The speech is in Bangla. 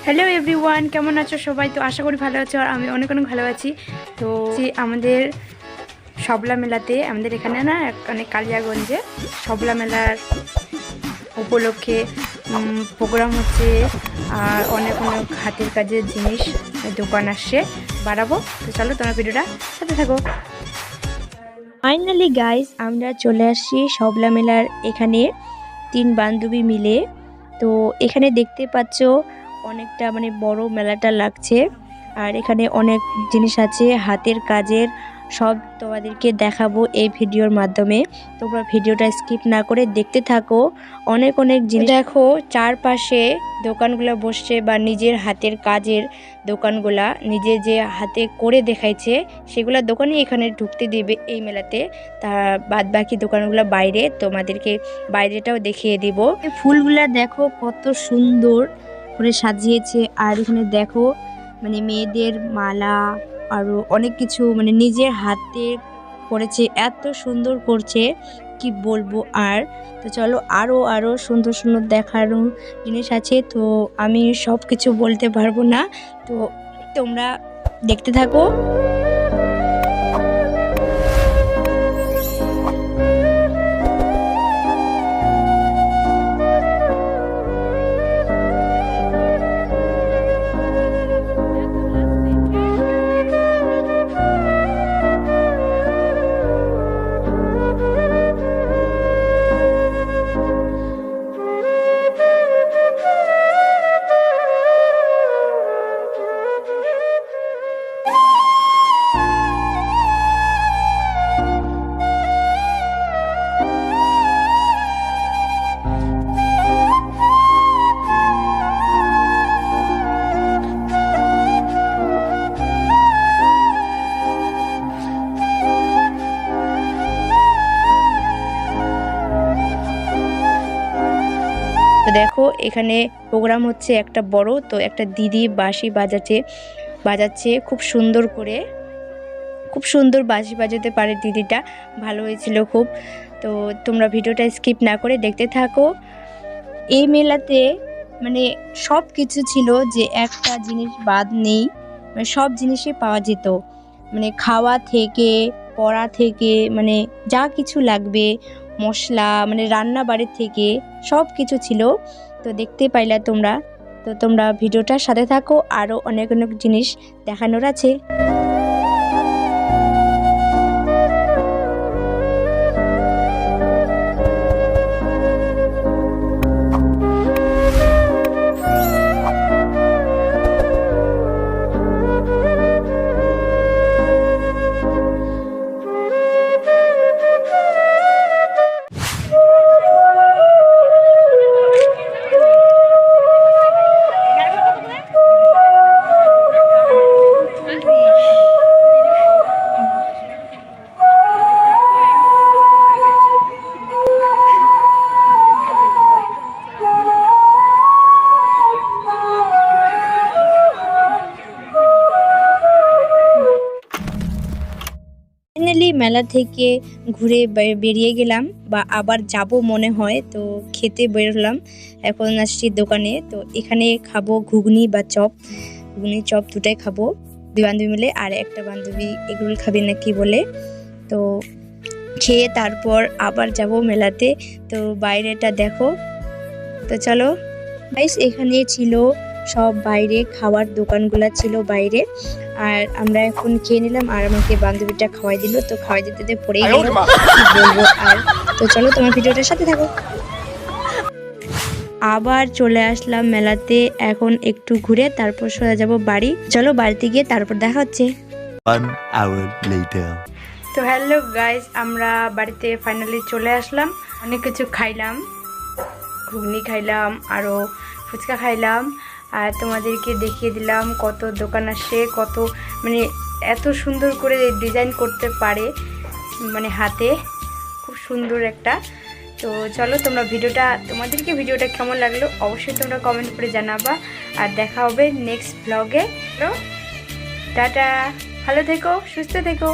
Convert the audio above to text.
হ্যালো এভরিওয়ান, কেমন আছো সবাই? তো আশা করি ভালো আছো, আর আমি অনেক অনেক ভালো আছি। তো আমাদের সবলা মেলাতে, আমাদের এখানে না অনেক কালিয়াগঞ্জে সবলা মেলার উপলক্ষে প্রোগ্রাম হচ্ছে, আর অনেক অনেক হাতের কাজের জিনিস দোকান আসছে বাড়াবো। তো চলো তোমার ভিডিওটা সাথে থাকো। ফাইনালি গাইস, আমরা চলে আসছি সবলা মেলার এখানে 3 বান্ধবী মিলে। তো এখানে দেখতে পাচ্ছ অনেকটা বড় মেলাটা লাগছে, আর এখানে অনেক জিনিস আছে হাতের কাজের, সব তোমাদেরকে দেখাবো এই ভিডিওর মাধ্যমে। তোমরা ভিডিওটা স্কিপ না করে দেখতে থাকো। অনেক অনেক জিনিস দেখো, চারপাশে দোকানগুলো বসছে, বা নিজের হাতের কাজের দোকানগুলা নিজে যে হাতে করে দেখাইছে সেগুলা দোকানই এখানে ঢুকতে দিবে এই মেলাতে। তার বাদ বাকি দোকানগুলো বাইরে, তোমাদেরকে বাইরেটাও দেখিয়ে দিব। ফুলগুলা দেখো কত সুন্দর করে সাজিয়েছে, আর এখানে দেখো মেয়েদের মালা আরো অনেক কিছু নিজের হাতে করেছে, এত সুন্দর করছে কি বলবো। আর তো চলো, আরো আরো সুন্দর সুন্দর দেখার জিনিস আছে, তো আমি সব কিছু বলতে পারবো না, তো তোমরা দেখতে থাকো। তো দেখো, এখানে প্রোগ্রাম হচ্ছে একটা বড়, তো একটা দিদি বাঁশি বাজাচ্ছে খুব সুন্দর করে, খুব সুন্দর বাঁশি বাজাতে পারে দিদিটা, ভালো হয়েছিল খুব। তো তোমরা ভিডিওটা স্কিপ না করে দেখতে থাকো। এই মেলাতে সব কিছু ছিল, যে একটা জিনিস বাদ নেই, সব জিনিসই পাওয়া যেত, খাওয়া থেকে পড়া থেকে যা কিছু লাগবে, মশলা রান্না বাড়ির থেকে সব কিছু ছিল। তো দেখতে পাইলা তোমরা, তো তোমরা ভিডিওটার সাথে থাকো, আরও অনেক অনেক জিনিস দেখানোর আছে। ফাইনালি মেলা থেকে ঘুরে বেরিয়ে গেলাম, বা আবার যাব মনে হয়, তো খেতে বেরোলাম। এখন আসছি দোকানে, তো এখানে খাবো ঘুগনি বা চপ, ঘুগনি চপ দুটাই খাবো 2 বান্ধবী মিলে, আর একটা বান্ধবী এগুলো খাবে না কি বলে। তো খেয়ে তারপর আবার যাব মেলাতে। তো বাইরেটা দেখো, তো চলো গাইস, এখানে ছিল সব বাইরে খাওয়ার দোকানগুলা ছিল বাইরে, আর আমরা এখন খেয়ে নিলাম, আর আমাকে বান্ধবীটা খাওয়াই দিল, তো খাওয়াই দিতে পড়েই গেল, কি বলবো আর। তো চলো তোমার ভিডিওটার সাথে থাকো। আবার চলে আসলাম মেলাতে, এখন একটু ঘুরে তারপর সোজা যাব বাড়ি। চলো বাড়িতে গিয়ে তারপর দেখা হচ্ছে। 1 hour later. তো হ্যালো গাইস, আমরা বাড়িতে ফাইনালি চলে আসলাম। অনেক কিছু খাইলাম, ঘুগনি খাইলাম, আরও ফুচকা খাইলাম, আর তোমাদেরকে দেখিয়ে দিলাম কত দোকান আসে, কত এত সুন্দর করে ডিজাইন করতে পারে হাতে, খুব সুন্দর একটা। তো চলো তোমরা তোমাদেরকে ভিডিওটা কেমন লাগলো অবশ্যই তোমরা কমেন্ট করে জানাবা, আর দেখা হবে নেক্সট ব্লগে। টাটা, ভালো থেকো, সুস্থ থেকো।